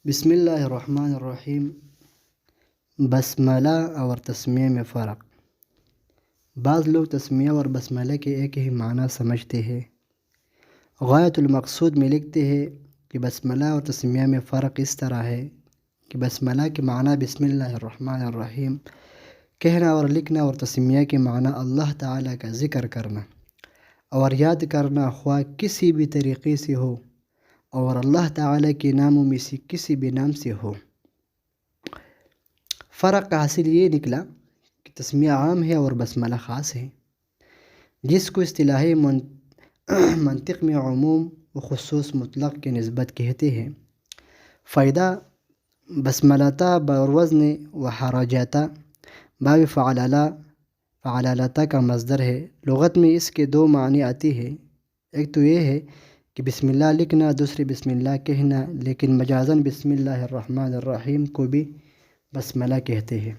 بسم اللہ الرحمن الرحیم۔ بسملہ اور تسمیہ میں فرق۔ بعض لوگ تسمیہ اور بسملہ کے ایک ہی معنی سمجھتے ہیں۔ غایۃ المقصود میں لکھتے ہیں کہ بسملہ اور تسمیہ میں فرق اس طرح ہے کہ بسملہ کے معنی بسم اللہ الرحمن الرحیم کہنا اور لکھنا، اور تسمیہ کے معنی اللہ تعالیٰ کا ذکر کرنا اور یاد کرنا، خواہ کسی بھی طریقے سے ہو اور اللہ تعالیٰ کے ناموں میں سے کسی بھی نام سے ہو۔ فرق کا حاصل یہ نکلا کہ تسمیہ عام ہے اور بسملہ خاص ہے، جس کو اصطلاحی منطق میں عموم و خصوص مطلق کے نسبت کہتے ہیں۔ فائدہ: بسملتا بوزن و حرجتا باب فعلالتا کا مصدر ہے۔ لغت میں اس کے دو معنی آتی ہے، ایک تو یہ ہے کہ بسم اللہ لکھنا، دوسری بسم اللہ کہنا، لیکن مجازاً بسم اللہ الرحمن الرحیم کو بھی بسملہ کہتے ہیں۔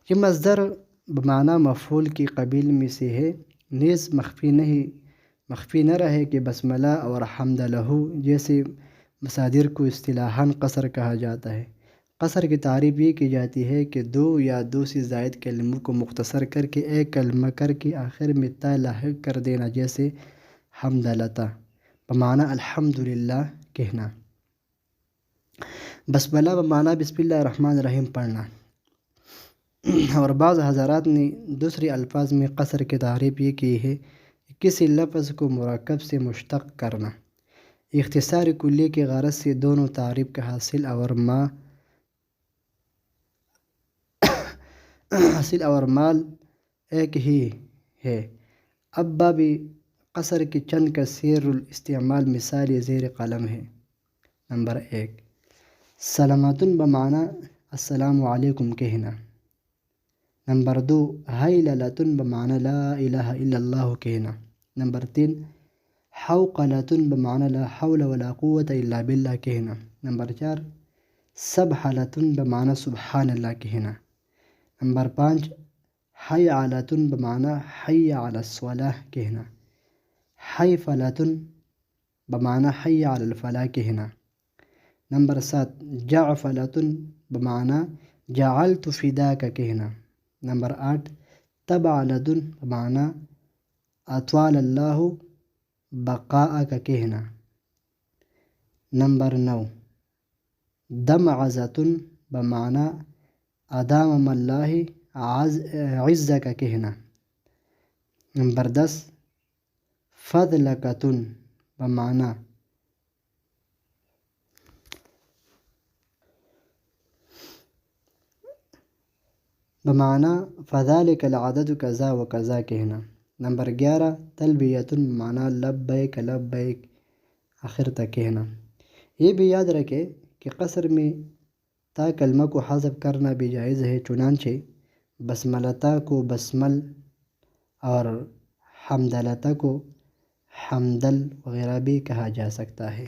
یہ مصدر بمعنی مفعول کی قبیل میں سے ہے، نیز مخفی نہ رہے کہ بسملہ اور حمد لہ جیسے مصادر کو اصطلاحاً قصر کہا جاتا ہے۔ قصر کی تعریف یہ کی جاتی ہے کہ دو یا دو سے زائد کلموں کو مختصر کر کے ایک کلمہ کر کے آخر میں تا لاحق کر دینا، جیسے حمد لتا بمعنی الحمدللہ کہنا۔ بسملہ بمعنی بسم اللہ الرحمن الرحیم پڑھنا، اور بعض حضرات نے دوسرے الفاظ میں قصر کی تعریف یہ کی ہے کہ کسی لفظ کو مرکب سے مشتق کرنا۔ اختصار کلی کی غرض سے دونوں تعریف کا حاصل اور مال ایک ہی ہے۔ اب باب قصر کے چند کثیر الاستعمال مثال زیر قلم ہے۔ نمبر 1، سلامتن بمعنی السلام علیکم کہنا۔ نمبر 2، حیللتن بمعنی لا الہ الا اللہ کہنا۔ نمبر 3، حوقلتن بمعنی لا حول ولا قوة الا باللہ کہنا۔ نمبر 4، سبحلتن بمعنی سبحان اللہ کہنا۔ نمبر 5، حیعلتن بمعنی حی علی الصلاح کہنا۔ حیفلتن بمعنی حی علی الفلاح کہنا۔ نمبر 7، جعفلتن بمعنی جعلت فداک کہنا۔ نمبر 8، تبعلتن بمعنی اطال اللہ بقاءک کہنا۔ نمبر 9، دمعزتن بمعنی ادام اللہ عزک کہنا۔ نمبر 10، فضلکتن بمعنی فذلک العدد کذا و کذا کہنا۔ نمبر 11، تلبیتن بمعنی لبیک لبیک آخر تک کہنا۔ یہ بھی یاد رکھے کہ قصر میں تا کلمہ کو حذف کرنا بھی جائز ہے، چنانچہ بسملتا کو بسمل اور حمدلتا کو حمدل وغیرہ بھی کہا جا سکتا ہے۔